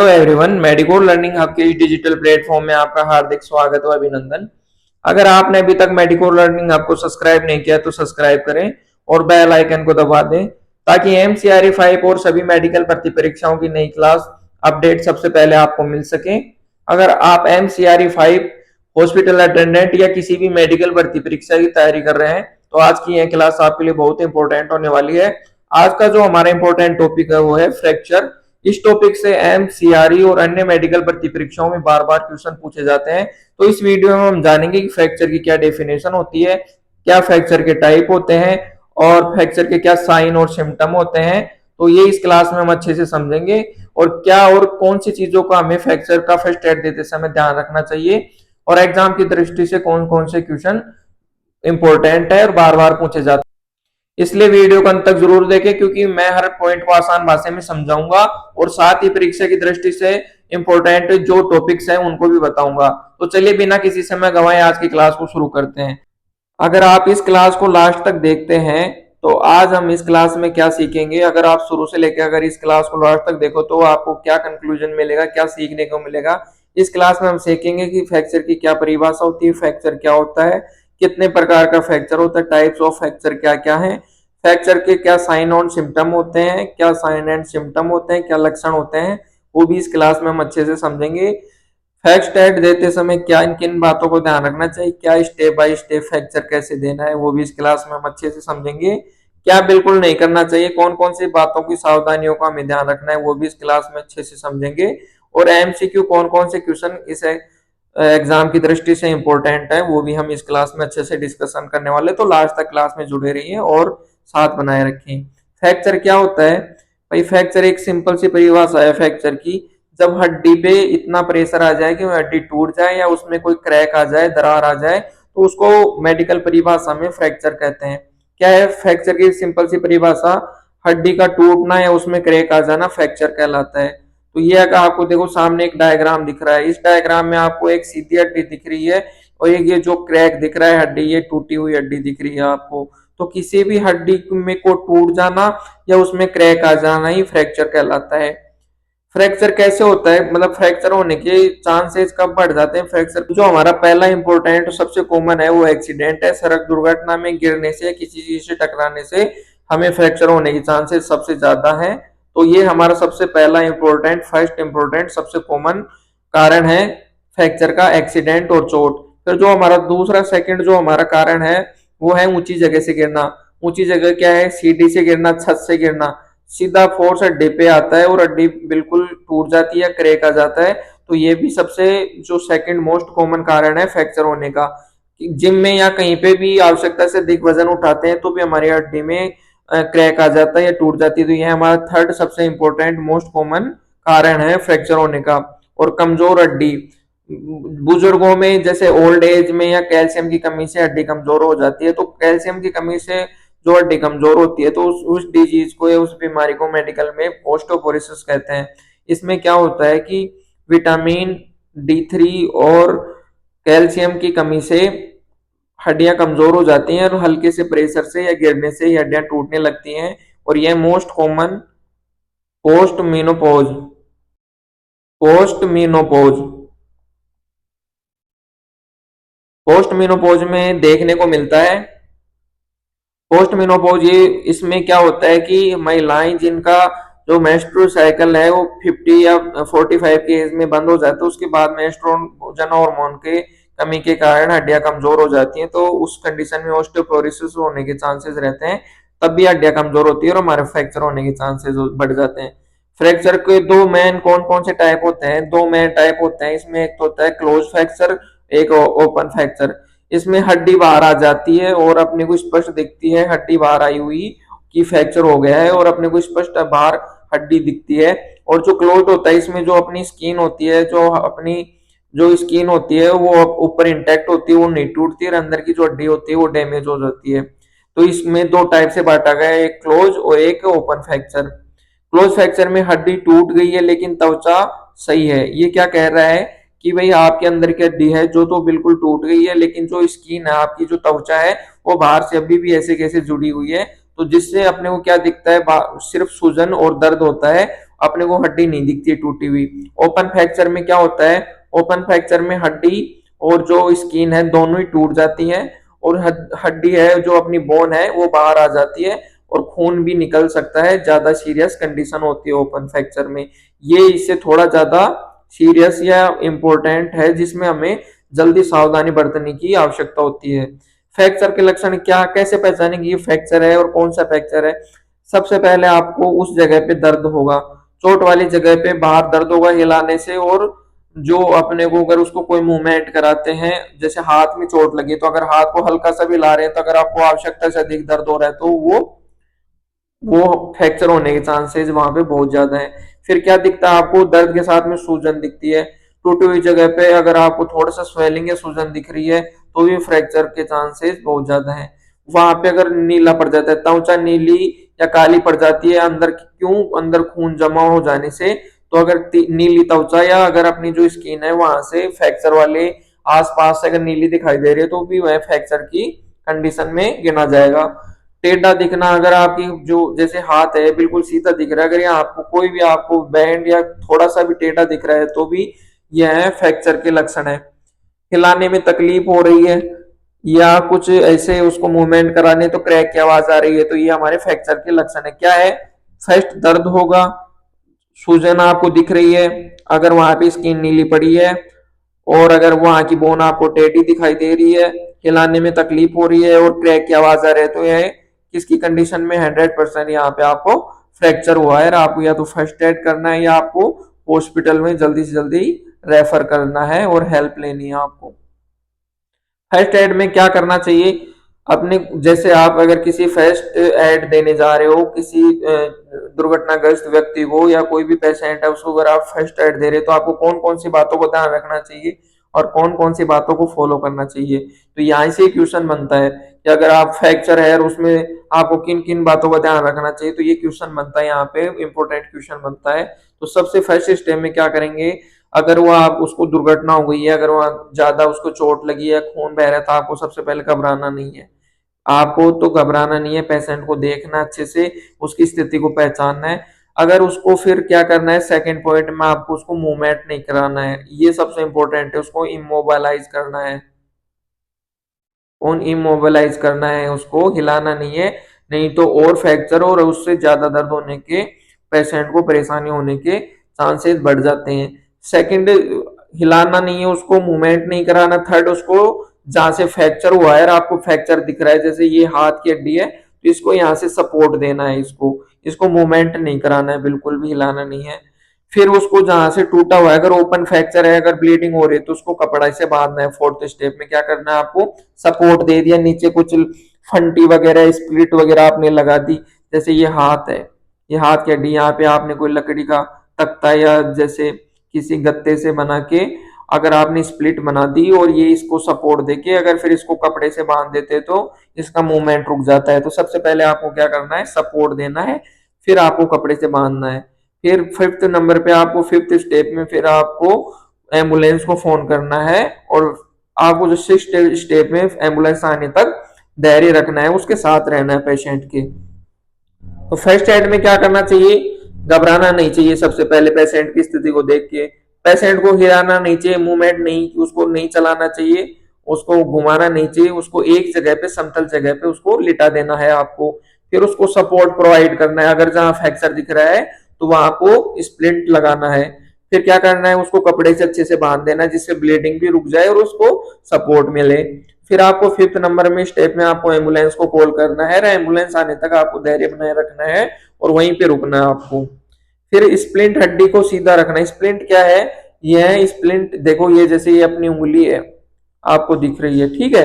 Hello everyone, Medicore learning hub के इस digital platform में आपका हार्दिक स्वागत और अभिनंदन। अगर आपने अभी तक मेडिकोर लर्निंग हब को सब्सक्राइब नहीं किया तो सब्सक्राइब करें और बेल आइकन को दबा दें ताकि एमसीआरई 5 और सभी मेडिकल भर्ती परीक्षाओं की नई क्लास अपडेट सबसे पहले आपको मिल सके। अगर आप एमसीआरई 5 हॉस्पिटल अटेंडेंट या किसी भी मेडिकल भर्ती परीक्षा की तैयारी कर रहे हैं तो आज की यह क्लास आपके लिए बहुत इंपॉर्टेंट होने वाली है। आज का जो हमारा इंपॉर्टेंट टॉपिक है वो है फ्रैक्चर। इस टॉपिक से एमसीआरई और अन्य मेडिकल भर्ती परीक्षाओं में बार बार क्वेश्चन पूछे जाते हैं। तो इस वीडियो में हम जानेंगे कि फ्रैक्चर की क्या डेफिनेशन होती है, क्या फ्रैक्चर के टाइप होते हैं और फ्रैक्चर के क्या साइन और सिम्टम होते हैं। तो ये इस क्लास में हम अच्छे से समझेंगे और क्या और कौन सी चीजों का हमें फ्रैक्चर का फर्स्ट एड देते समय ध्यान रखना चाहिए और एग्जाम की दृष्टि से कौन कौन से क्वेश्चन इंपॉर्टेंट है और बार बार पूछे जाते हैं। इसलिए वीडियो को अंत तक जरूर देखें क्योंकि मैं हर पॉइंट को आसान भाषा में समझाऊंगा और साथ ही परीक्षा की दृष्टि से इंपॉर्टेंट जो टॉपिक्स हैं उनको भी बताऊंगा। तो चलिए बिना किसी समय गंवाए आज की क्लास को शुरू करते हैं। अगर आप इस क्लास को लास्ट तक देखते हैं तो आज हम इस क्लास में क्या सीखेंगे, अगर आप शुरू से लेकर अगर इस क्लास को लास्ट तक देखो तो आपको क्या कंक्लूजन मिलेगा, क्या सीखने को मिलेगा। इस क्लास में हम सीखेंगे कि फ्रैक्चर की क्या परिभाषा होती है, फ्रैक्चर क्या होता है, कितने प्रकार का फ्रैक्चर होता है, टाइप्स ऑफ फ्रैक्चर क्या क्या है, फ्रैक्चर के क्या साइन और सिम्टम होते हैं, क्या साइन एंड सिम्टम होते हैं, क्या लक्षण होते हैं, वो भी इस क्लास में हम अच्छे से समझेंगे। फैक्ट स्टेट देते समय क्या इन किन बातों को ध्यान रखना चाहिए, क्या स्टेप बाय स्टेप फ्रैक्चर कैसे देना है वो भी इस क्लास में हम अच्छे से समझेंगे। क्या बिल्कुल नहीं करना चाहिए, कौन कौन सी बातों की सावधानियों का हमें ध्यान रखना है वो भी इस क्लास में अच्छे से समझेंगे। और एमसीक्यू कौन कौन से क्वेश्चन इस एग्जाम की दृष्टि से इंपॉर्टेंट है वो भी हम इस क्लास में अच्छे से डिस्कशन करने वाले। तो लास्ट तक क्लास में जुड़े रहिए और साथ बनाए रखें। फ्रैक्चर क्या होता है भाई? फ्रैक्चर एक सिंपल सी परिभाषा है फ्रैक्चर की। जब हड्डी पे इतना प्रेशर आ जाए कि हड्डी टूट जाए या उसमें कोई क्रैक आ जाए, दरार आ जाए, तो उसको मेडिकल परिभाषा में फ्रैक्चर कहते हैं। क्या है फ्रैक्चर की सिंपल सी परिभाषा? हड्डी का टूटना या उसमें क्रैक आ जाना फ्रैक्चर कहलाता है। तो ये अगर आपको देखो सामने एक डायग्राम दिख रहा है, इस डायग्राम में आपको एक सीधी हड्डी दिख रही है और एक ये जो क्रैक दिख रहा है हड्डी, ये टूटी हुई हड्डी दिख रही है आपको। तो किसी भी हड्डी में को टूट जाना या उसमें क्रैक आ जाना ही फ्रैक्चर कहलाता है। फ्रैक्चर कैसे होता है, मतलब फ्रैक्चर होने के चांसेस कब बढ़ जाते हैं? फ्रैक्चर जो हमारा पहला इंपॉर्टेंट सबसे कॉमन है वो एक्सीडेंट है। सड़क दुर्घटना में गिरने से किसी चीज से टकराने से हमें फ्रैक्चर होने के चांसेस सबसे ज्यादा है। तो ये हमारा सबसे पहला इंपॉर्टेंट, फर्स्ट इंपॉर्टेंट, सबसे कॉमन कारण है फ्रैक्चर का, एक्सीडेंट और चोट। फिर जो हमारा दूसरा सेकंड जो हमारा कारण है वो है ऊंची जगह से गिरना। ऊंची जगह क्या है? सीढ़ी से गिरना, छत से गिरना। सीधा फोर्स हड्डी पे आता है और हड्डी बिल्कुल टूट जाती है, क्रैक आ जाता है। तो ये भी सबसे जो सेकंड मोस्ट कॉमन कारण है फ्रैक्चर होने का। जिम में या कहीं पे भी आवश्यकता से अधिक वजन उठाते हैं तो भी हमारी हड्डी में क्रैक आ जाता है या टूट जाती है। तो ये हमारा थर्ड सबसे इंपॉर्टेंट मोस्ट कॉमन कारण है फ्रैक्चर होने का। और कमजोर हड्डी, बुजुर्गों में जैसे ओल्ड एज में या कैल्शियम की कमी से हड्डी कमजोर हो जाती है। तो कैल्शियम की कमी से जो हड्डी कमजोर होती है तो उस डिजीज को या उस बीमारी को मेडिकल में ऑस्टियोपोरोसिस कहते हैं। इसमें क्या होता है कि विटामिन D3 और कैल्शियम की कमी से हड्डियां कमजोर हो जाती हैं और हल्के से प्रेशर से या गिरने से हड्डियां टूटने लगती हैं। और यह most common post menopause post menopause post menopause में देखने को मिलता है। पोस्ट मेनोपॉज ये इसमें क्या होता है कि महिलाएं जिनका जो मेंस्ट्रुअल साइकिल है वो 50 या 45 के एज में बंद हो जाता है, उसके बाद में एस्ट्रोजन हार्मोन के कमी के कारण हड्डियां कमजोर हो जाती हैं। तो उस कंडीशन में ऑस्टियोपोरोसिस होने के चांसेस रहते हैं, तब भी हड्डियां कमजोर होती है और हमारे फ्रैक्चर होने के चांसेस बढ़ जाते हैं। फ्रैक्चर के दो मेन कौन कौन से टाइप होते हैं? दो मेन टाइप होते हैं इसमें। एक तो होता है क्लोज फ्रैक्चर, एक ओपन फ्रैक्चर। इसमें हड्डी बाहर आ जाती है और अपने को स्पष्ट दिखती है हड्डी बाहर आई हुई कि फ्रैक्चर हो गया है और अपने को स्पष्ट बाहर हड्डी दिखती है। और जो क्लोज होता है इसमें जो अपनी स्किन होती है, जो स्किन होती है वो ऊपर इंटैक्ट होती है, वो नहीं टूटती और अंदर की जो हड्डी होती है वो डैमेज हो जाती है। तो इसमें दो टाइप से बांटा गया है, एक क्लोज और एक ओपन फ्रैक्चर। क्लोज फ्रैक्चर में हड्डी टूट गई है लेकिन त्वचा सही है। ये क्या कह रहा है कि भाई आपके अंदर की हड्डी है जो तो बिल्कुल टूट गई है लेकिन जो स्किन है, आपकी जो त्वचा है, वो बाहर से अभी भी ऐसे कैसे जुड़ी हुई है। तो जिससे अपने को क्या दिखता है? सिर्फ सूजन और दर्द होता है, अपने को हड्डी नहीं दिखती टूटी हुई। ओपन फ्रैक्चर में क्या होता है, ओपन फ्रैक्चर में हड्डी और जो स्किन है दोनों ही टूट जाती है, और हड्डी है जो अपनी बोन है वो बाहर आ जाती है, और खून भी निकल सकता है। ज्यादा सीरियस कंडीशन होती है ओपन फ्रैक्चर में। ये इससे थोड़ा ज्यादा सीरियस या इम्पोर्टेंट है, जिसमें हमें जल्दी सावधानी बरतने की आवश्यकता होती है। फ्रैक्चर के लक्षण क्या, कैसे पहचानेंगे ये फ्रैक्चर है और कौन सा फ्रैक्चर है। सबसे पहले आपको उस जगह पे दर्द होगा, चोट वाली जगह पे बाहर दर्द होगा हिलाने से, और जो अपने को अगर उसको कोई मूवमेंट कराते हैं, जैसे हाथ में चोट लगी तो अगर हाथ को हल्का सा भी ला रहे हैं तो अगर आपको आवश्यकता से अधिक दर्द हो रहा है तो वो फ्रैक्चर होने के चांसेस वहां पे बहुत ज्यादा है। फिर क्या दिखता है आपको, दर्द के साथ में सूजन दिखती है, टूटी हुई जगह पे अगर आपको थोड़ा सा स्वेलिंग या सूजन दिख रही है तो भी फ्रैक्चर के चांसेस बहुत ज्यादा है। वहां पे अगर नीला पड़ जाता है, त्वचा नीली या काली पड़ जाती है अंदर, क्यों, अंदर खून जमा हो जाने से, तो अगर नीली त्वचा या अगर अपनी जो स्किन है वहां से फ्रैक्चर वाले आसपास से अगर नीली दिखाई दे रही है तो भी वह फ्रैक्चर की कंडीशन में गिना जाएगा। टेढ़ा दिखना, अगर आपकी जो जैसे हाथ है बिल्कुल सीधा दिख रहा है, अगर यहाँ आपको कोई भी आपको बैंड या थोड़ा सा भी टेढ़ा दिख रहा है तो भी यह फ्रैक्चर के लक्षण है। हिलाने में तकलीफ हो रही है या कुछ ऐसे उसको मूवमेंट कराने तो क्रैक की आवाज आ रही है तो ये हमारे फ्रैक्चर के लक्षण है। क्या है, फर्स्ट दर्द होगा, सूजन आपको दिख रही है, अगर वहां पे स्किन नीली पड़ी है, और अगर वहां की बोन आपको टेढ़ी दिखाई दे रही है, हिलाने में तकलीफ हो रही है और क्रैक की आवाज आ रही है, तो यह किसकी कंडीशन में 100% यहाँ पे आपको फ्रैक्चर हुआ है, और आपको या तो फर्स्ट एड करना है या आपको हॉस्पिटल में जल्दी से जल्दी रेफर करना है और हेल्प लेनी है आपको। फर्स्ट एड में क्या करना चाहिए, अपने जैसे आप अगर किसी फर्स्ट एड देने जा रहे हो किसी दुर्घटनाग्रस्त व्यक्ति को या कोई भी पेशेंट है उसको, अगर आप फर्स्ट एड दे रहे हो तो आपको कौन कौन सी बातों को ध्यान रखना चाहिए और कौन कौन सी बातों को फॉलो करना चाहिए। तो यहाँ से क्वेश्चन बनता है कि अगर आप फ्रैक्चर है और उसमें आपको किन किन बातों का ध्यान रखना चाहिए, तो ये क्वेश्चन बनता है, यहाँ पे इंपॉर्टेंट क्वेश्चन बनता है। तो सबसे फर्स्ट स्टेप में क्या करेंगे, अगर वो आप उसको दुर्घटना हो गई है, अगर वहां ज्यादा उसको चोट लगी है, खून बह रहा है, तो आपको सबसे पहले घबराना नहीं है। आपको तो घबराना नहीं है, पेशेंट को देखना अच्छे से, उसकी स्थिति को पहचानना है। अगर उसको फिर क्या करना है, सेकंड पॉइंट में आपको उसको मूवमेंट नहीं कराना है, ये सबसे इंपॉर्टेंट है, उसको इमोबाइलाइज करना है, इमोबाइलाइज करना है, उसको हिलाना नहीं है, नहीं तो और फ्रैक्चर और उससे ज्यादा दर्द होने के, पेशेंट को परेशानी होने के चांसेस बढ़ जाते हैं। सेकंड, हिलाना नहीं है, उसको मूवमेंट नहीं कराना। थर्ड, उसको जहां से फ्रैक्चर हुआ है और आपको फ्रैक्चर दिख रहा है, जैसे ये हाथ की हड्डी है तो इसको यहाँ से सपोर्ट देना है, इसको इसको मूवमेंट नहीं कराना है, बिल्कुल भी हिलाना नहीं है। फिर उसको जहां से टूटा हुआ है, अगर ओपन फ्रैक्चर है, अगर ब्लीडिंग हो रही है तो उसको कपड़ा से बांधना है। फोर्थ स्टेप में क्या करना है, आपको सपोर्ट दे दिया, नीचे कुछ फंटी वगैरह स्प्लिट वगैरह आपने लगा दी, जैसे ये हाथ है, ये हाथ की हड्डी, यहाँ पे आपने कोई लकड़ी का तख्ता या जैसे किसी गत्ते से बना के अगर आपने स्प्लिट बना दी और ये इसको सपोर्ट देके अगर फिर इसको कपड़े से बांध देते तो इसका मूवमेंट रुक जाता है। तो सबसे पहले आपको क्या करना है, सपोर्ट देना है, फिर आपको कपड़े से बांधना है। फिर फिफ्थ नंबर पे आपको, फिफ्थ स्टेप में फिर आपको एम्बुलेंस को फोन करना है, और आपको जो सिक्स स्टेप में एम्बुलेंस आने तक धैर्य रखना है, उसके साथ रहना है पेशेंट के। तो फर्स्ट एड में क्या करना चाहिए, घबराना नहीं चाहिए, सबसे पहले पेशेंट की स्थिति को देख के, पेशेंट को हिलाना नहीं चाहिए, मूवमेंट नहीं, उसको नहीं चलाना चाहिए, उसको घुमाना नहीं चाहिए, उसको एक जगह पे समतल जगह पे उसको लिटा देना है आपको। फिर उसको सपोर्ट प्रोवाइड करना है, अगर जहां फ्रैक्चर दिख रहा है तो वहां को स्प्लिंट लगाना है। फिर क्या करना है, उसको कपड़े से अच्छे से बांध देना है जिससे ब्लीडिंग भी रुक जाए और उसको सपोर्ट मिले। फिर आपको फिफ्थ नंबर में स्टेप में आपको एम्बुलेंस को कॉल करना है, एम्बुलेंस आने तक आपको धैर्य बनाए रखना है और वहीं पे रुकना है आपको। फिर स्प्लिंट हड्डी को सीधा रखना है। स्प्लिंट क्या है, यह स्प्लिंट देखो, ये जैसे ये अपनी उंगली है आपको दिख रही है, ठीक है,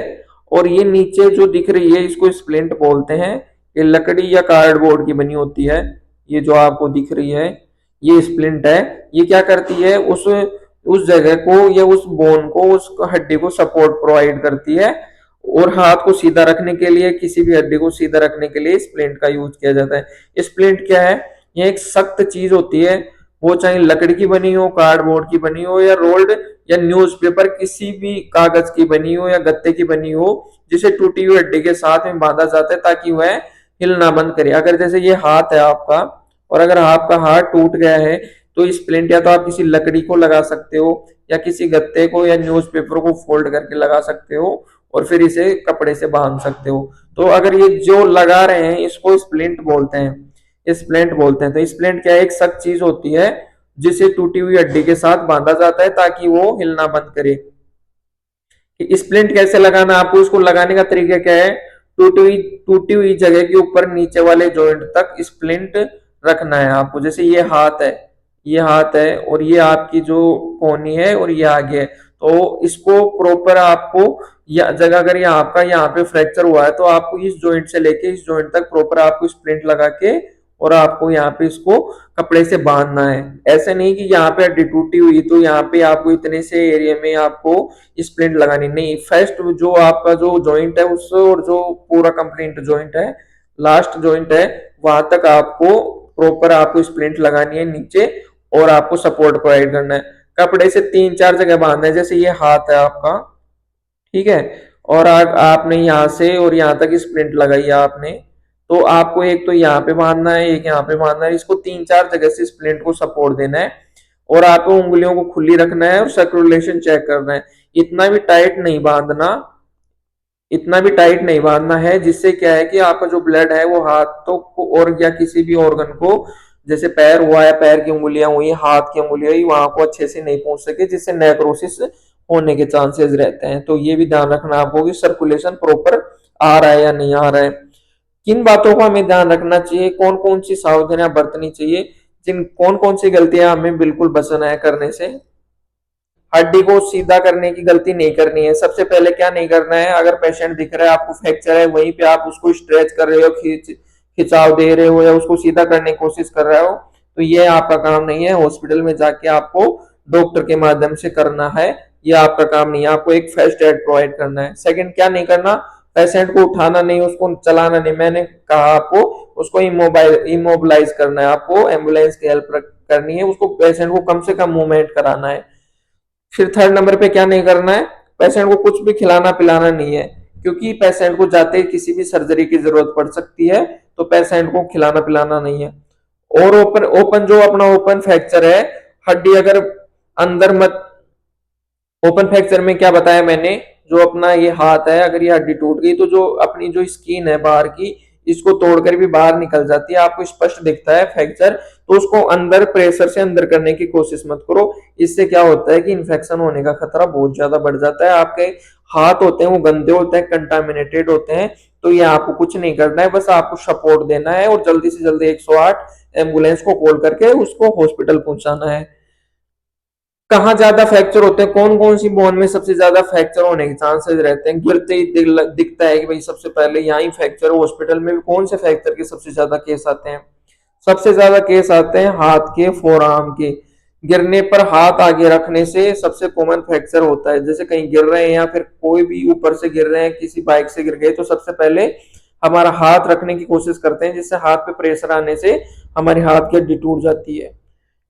और ये नीचे जो दिख रही है इसको स्प्लिंट बोलते हैं। ये लकड़ी या कार्डबोर्ड की बनी होती है, ये जो आपको दिख रही है ये स्प्लिंट है। ये क्या करती है, उस जगह को या उस बोन को, उस हड्डी को सपोर्ट प्रोवाइड करती है, और हाथ को सीधा रखने के लिए, किसी भी हड्डी को सीधा रखने के लिए स्प्लिंट का यूज किया जाता है। स्प्लिंट क्या है, ये एक सख्त चीज होती है, वो चाहे लकड़ी की बनी हो, कार्डबोर्ड की बनी हो, या रोल्ड या न्यूज़पेपर किसी भी कागज की बनी हो या गत्ते की बनी हो, जिसे टूटी हुई हड्डी के साथ में बांधा जाता है ताकि वह हिलना बंद करे। अगर जैसे ये हाथ है आपका और अगर आपका हाथ टूट गया है तो स्प्लिंट या तो आप किसी लकड़ी को लगा सकते हो या किसी गत्ते को या न्यूज़पेपर को फोल्ड करके लगा सकते हो और फिर इसे कपड़े से बांध सकते हो। तो अगर ये जो लगा रहे हैं इसको स्प्लिंट बोलते हैं, स्प्लिंट बोलते हैं। तो स्प्लिंट क्या है, एक सख्त चीज होती है जिसे टूटी हुई हड्डी के साथ बांधा जाता है ताकि वो हिलना बंद करे। कि स्प्लिंट कैसे लगाना, आपको इसको लगाने का तरीका क्या है, टूटी हुई जगह के ऊपर नीचे वाले जॉइंट तक स्प्लिंट रखना है आपको। जैसे ये हाथ है, ये हाथ है और ये आपकी जो कोहनी है और ये आगे है, तो इसको प्रॉपर आपको या जगह, अगर ये आपका यहाँ पे फ्रैक्चर हुआ है तो आपको इस जॉइंट से लेके इस जॉइंट तक प्रॉपर आपको स्प्लिंट लगा के और आपको यहाँ पे इसको कपड़े से बांधना है। ऐसे नहीं कि यहाँ पे हड्डी टूटी हुई तो यहाँ पे आपको इतने से एरिया में आपको स्प्लिंट लगानी नहीं। फर्स्ट जो आपका जो जॉइंट है उस और जो पूरा कंप्लीट जॉइंट है, लास्ट जॉइंट है, वहां तक आपको प्रॉपर आपको स्प्लिंट लगानी है नीचे और आपको सपोर्ट प्रोवाइड करना है। कपड़े से 3-4 जगह बांधना है। जैसे ये हाथ है आपका, ठीक है, और आपने यहाँ से और यहाँ तक स्प्लिंट लगाई है आपने, तो आपको एक तो यहाँ पे बांधना है, एक यहाँ पे बांधना है। इसको 3-4 जगह से स्प्लिंट को सपोर्ट देना है और आपको उंगलियों को खुली रखना है और सर्कुलेशन चेक करना है। इतना भी टाइट नहीं बांधना, इतना भी टाइट नहीं बांधना है जिससे क्या है कि आपका जो ब्लड है वो हाथों को और या किसी भी ऑर्गन को, जैसे पैर हुआ है, पैर की उंगलियां हुई, हाथ की उंगलियां हुई, वहां को अच्छे से नहीं पहुंच सके जिससे नेक्रोसिस होने के चांसेस रहते हैं। तो ये भी ध्यान रखना आपको कि सर्कुलेशन प्रॉपर आ रहा है या नहीं आ रहा है। किन बातों को हमें ध्यान रखना चाहिए, कौन कौन सी सावधानियां बरतनी चाहिए, जिन कौन कौन सी गलतियां हमें बिल्कुल बचना है करने से। हड्डी को सीधा करने की गलती नहीं करनी है। सबसे पहले क्या नहीं करना है, अगर पेशेंट दिख रहा है आपको फ्रैक्चर है, वहीं पे आप उसको स्ट्रेच कर रहे हो, खिंचाव दे रहे हो या उसको सीधा करने की कोशिश कर रहे हो, तो ये आपका काम नहीं है। हॉस्पिटल में जाके आपको डॉक्टर के माध्यम से करना है, ये आपका काम नहीं है। आपको एक फर्स्ट एड प्रोवाइड करना है। सेकंड क्या नहीं करना, पेशेंट को उठाना नहीं, उसको चलाना नहीं। मैंने कहा आपको उसको इमोबिलाइज करना है, आपको एम्बुलेंस की हेल्प करनी है, उसको पेशेंट को कम से कम मूवमेंट कराना है। फिर थर्ड नंबर पे क्या नहीं करना है, पेशेंट को कुछ भी खिलाना पिलाना नहीं है, क्योंकि पेशेंट को जाते ही किसी भी सर्जरी की जरूरत पड़ सकती है, तो पेशेंट को खिलाना पिलाना नहीं है। और ओपन ओपन जो अपना ओपन फ्रैक्चर है, हड्डी अगर अंदर मत, ओपन फ्रैक्चर में क्या बताया मैंने, जो अपना ये हाथ है, अगर ये हड्डी टूट गई तो जो अपनी जो स्किन है बाहर की, इसको तोड़कर भी बाहर निकल जाती है, आपको स्पष्ट दिखता है फ्रैक्चर, तो उसको अंदर प्रेशर से अंदर करने की कोशिश मत करो। इससे क्या होता है कि इन्फेक्शन होने का खतरा बहुत ज्यादा बढ़ जाता है। आपके हाथ होते हैं वो गंदे होते हैं, कंटामिनेटेड होते हैं, तो ये आपको कुछ नहीं करना है, बस आपको सपोर्ट देना है और जल्दी से जल्दी 108 एम्बुलेंस को कॉल करके उसको हॉस्पिटल पहुंचाना है। कहाँ ज्यादा फ्रैक्चर होते हैं, कौन कौन सी बोन में सबसे ज्यादा फ्रैक्चर होने के चांसेस रहते हैं, गिरते ही दिखता है कि भाई सबसे पहले यहाँ ही फ्रैक्चर। हॉस्पिटल में भी कौन से फ्रैक्चर के सबसे ज्यादा केस आते हैं, सबसे ज्यादा केस आते हैं हाथ के, फोरआर्म के। गिरने पर हाथ आगे रखने से सबसे कॉमन फ्रैक्चर होता है। जैसे कहीं गिर रहे हैं या फिर कोई भी ऊपर से गिर रहे हैं, किसी बाइक से गिर गए, तो सबसे पहले हमारा हाथ रखने की कोशिश करते हैं, जिससे हाथ पे प्रेशर आने से हमारी हाथ की हड्डी टूट जाती है,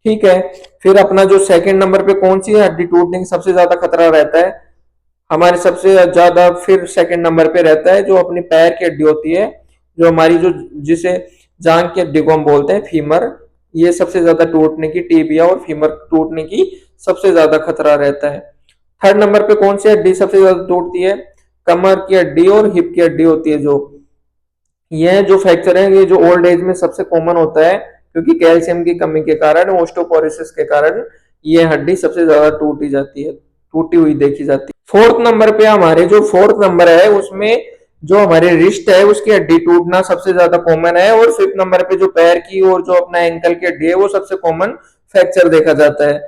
ठीक है। फिर अपना जो सेकंड नंबर पे कौन सी हड्डी टूटने की सबसे ज्यादा खतरा रहता है हमारे, सबसे ज्यादा फिर सेकंड नंबर पे रहता है जो अपनी पैर की हड्डी होती है, जो हमारी जो जिसे जांग की हड्डी को हम बोलते हैं फीमर, ये सबसे ज्यादा टूटने की, टिबिया और फीमर टूटने की सबसे ज्यादा खतरा रहता है। थर्ड नंबर पे कौन सी हड्डी सबसे ज्यादा टूटती है, कमर की हड्डी और हिप की हड्डी होती है। जो ये जो फ्रैक्चर है ये जो ओल्ड एज में सबसे कॉमन होता है, क्योंकि कैल्शियम की कमी के कारण, ऑस्टियोपोरोसिस के कारण ये हड्डी सबसे ज्यादा टूटी जाती है, टूटी हुई देखी जाती है। फोर्थ नंबर पे हमारे जो फोर्थ नंबर है उसमें जो हमारे रिस्ट है उसकी हड्डी टूटना सबसे ज्यादा कॉमन है, और फिफ्थ नंबर पे जो पैर की और जो अपना एंकल की हड्डी है वो सबसे कॉमन फ्रैक्चर देखा जाता है।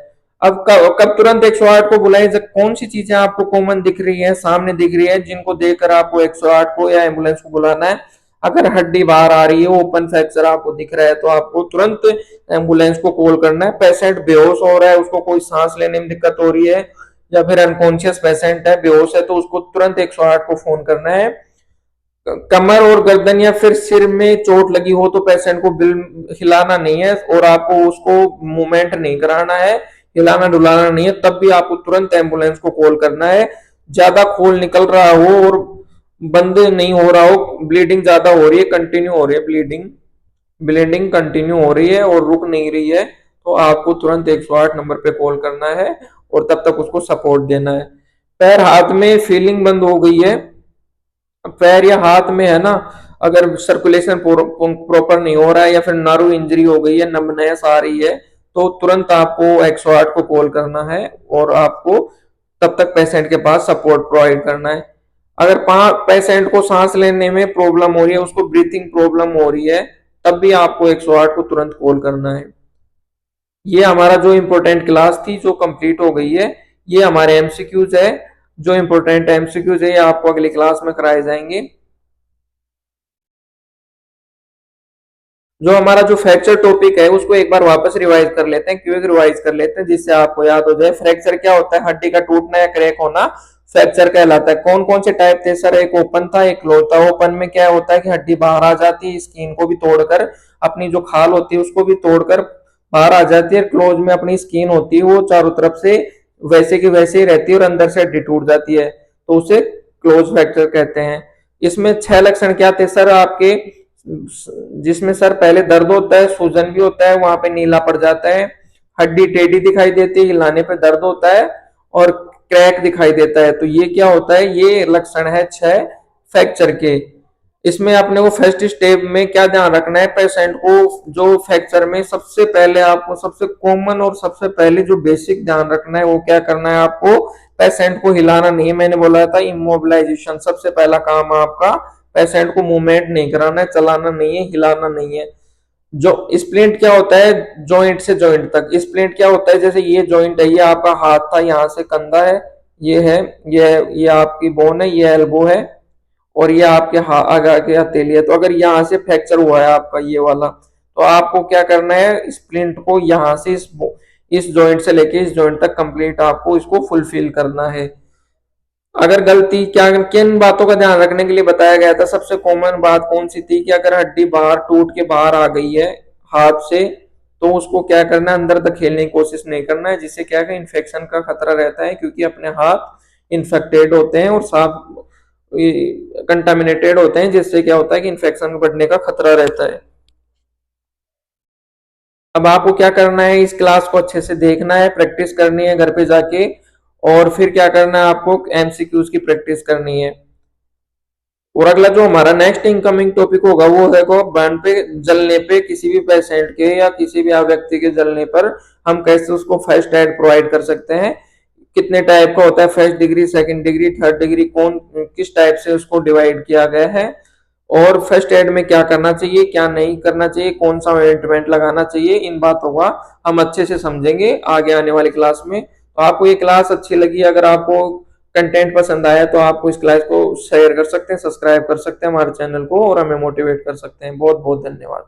अब कब तुरंत 108 को बुलाएं, जब कौन सी चीजें आपको कॉमन दिख रही है, सामने दिख रही है, जिनको देखकर आपको 108 को या एम्बुलेंस को बुलाना है। अगर हड्डी बाहर आ रही है, ओपन फ्रैक्चर आपको दिख रहा है, तो आपको तुरंत एम्बुलेंस को कॉल करना है। पेशेंट बेहोश हो रहा है, उसको कोई सांस लेने में दिक्कत हो रही है, या फिर अनकॉन्शियस पेशेंट है, बेहोश है, तो उसको तुरंत 108 को फोन करना है। कमर और गर्दन या फिर सिर में चोट लगी हो तो पेशेंट को बिल हिलाना नहीं है और आपको उसको मूवमेंट नहीं कराना है, हिलाना डुलाना नहीं है, तब भी आपको तुरंत एम्बुलेंस को कॉल करना है। ज्यादा खून निकल रहा हो और बंद नहीं हो रहा हो, ब्लीडिंग ज्यादा हो रही है, कंटिन्यू हो रही है ब्लीडिंग, ब्लीडिंग कंटिन्यू हो रही है और रुक नहीं रही है, तो आपको तुरंत 108 नंबर पे कॉल करना है और तब तक उसको सपोर्ट देना है। पैर हाथ में फीलिंग बंद हो गई है, पैर या हाथ में है ना, अगर सर्कुलेशन प्रॉपर नहीं हो रहा है या फिर नर्व इंजरी हो गई है, नंबनेस आ रही है, तो तुरंत आपको 108 को कॉल करना है और आपको तब तक पेशेंट के पास सपोर्ट प्रोवाइड करना है। अगर पेशेंट को सांस लेने में प्रॉब्लम हो रही है, उसको ब्रीथिंग प्रॉब्लम हो रही है, तब भी आपको 108 को तुरंत कॉल करना है। ये हमारा जो इम्पोर्टेंट क्लास थी जो कंप्लीट हो गई है। ये हमारे एमसीक्यूज है, जो इम्पोर्टेंट एमसीक्यूज है ये आपको अगली क्लास में कराए जाएंगे। जो हमारा जो फ्रैक्चर टॉपिक है उसको एक बार वापस रिवाइज कर लेते हैं, क्यों रिवाइज कर लेते हैं जिससे आपको याद हो जाए। फ्रैक्चर क्या होता है? हड्डी का टूटना या क्रैक होना फ्रैक्चर कहलाता है। कौन कौन से टाइप थे सर? एक ओपन था, एक क्लोज था। ओपन में क्या होता है कि हड्डी बाहर आ जाती है, स्किन को भी तोड़कर, अपनी जो खाल होती है उसको भी तोड़कर बाहर आ जाती है। क्लोज में अपनी स्किन होती है वो चारों तरफ से वैसे की वैसे ही रहती है और अंदर से हड्डी टूट जाती है, तो उसे क्लोज फ्रैक्चर कहते हैं। इसमें 6 लक्षण क्या थे सर आपके? जिसमें सर पहले दर्द होता है, सूजन भी होता है, वहां पे नीला पड़ जाता है, हड्डी टेढ़ी दिखाई देती है, हिलाने पे दर्द होता है और क्रैक दिखाई देता है। तो ये क्या होता है? ये लक्षण है 6 फ्रैक्चर के। इसमें आपने वो फर्स्ट स्टेप में क्या ध्यान रखना है? पेशेंट को जो फ्रैक्चर में सबसे पहले आपको सबसे कॉमन और सबसे पहले जो बेसिक ध्यान रखना है वो क्या करना है? आपको पेशेंट को हिलाना नहीं है। मैंने बोला था इमोबिलाइजेशन सबसे पहला काम आपका, पेशेंट को मूवमेंट नहीं कराना है, चलाना नहीं है, हिलाना नहीं है। जो स्प्लिंट क्या होता है? जॉइंट से जॉइंट तक। स्प्लिंट क्या होता है? जैसे ये जॉइंट है, ये आपका हाथ था, यहाँ से कंधा है, ये है, ये आपकी बोन है, ये एल्बो है और ये आपके आगे के हथेली है। तो अगर यहाँ से फ्रैक्चर हुआ है आपका ये वाला, तो आपको क्या करना है? स्प्लिंट को यहाँ से इस जॉइंट से लेके इस जॉइंट तक कंप्लीट आपको इसको फुलफिल करना है। अगर गलती क्या, किन बातों का ध्यान रखने के लिए बताया गया था? सबसे कॉमन बात कौन सी थी कि अगर हड्डी बाहर टूट के बाहर आ गई है हाथ से, तो उसको क्या करना है? अंदर धकेलने की कोशिश नहीं करना है, जिससे क्या है इन्फेक्शन का खतरा रहता है, क्योंकि अपने हाथ इन्फेक्टेड होते हैं और साफ कंटामिनेटेड होते हैं, जिससे क्या होता है कि इन्फेक्शन बढ़ने का खतरा रहता है। अब आपको क्या करना है? इस क्लास को अच्छे से देखना है, प्रैक्टिस करनी है घर पे जाके, और फिर क्या करना है? आपको एमसीक्यूज की प्रैक्टिस करनी है। और अगला जो हमारा नेक्स्ट इनकमिंग टॉपिक होगा वो है को बर्न पे, जलने पे, किसी भी पेशेंट के या किसी भी व्यक्ति के जलने पर हम कैसे उसको फर्स्ट एड प्रोवाइड कर सकते हैं। कितने टाइप का होता है? First degree, second degree, third degree, कौन किस टाइप से उसको डिवाइड किया गया है, और फर्स्ट एड में क्या करना चाहिए, क्या नहीं करना चाहिए, कौन सा ऑइंटमेंट लगाना चाहिए, इन बातों का हम अच्छे से समझेंगे आगे आने वाली क्लास में। तो आपको ये क्लास अच्छी लगी, अगर आपको कंटेंट पसंद आया तो आपको इस क्लास को शेयर कर सकते हैं, सब्सक्राइब कर सकते हैं हमारे चैनल को और हमें मोटिवेट कर सकते हैं। बहुत बहुत धन्यवाद।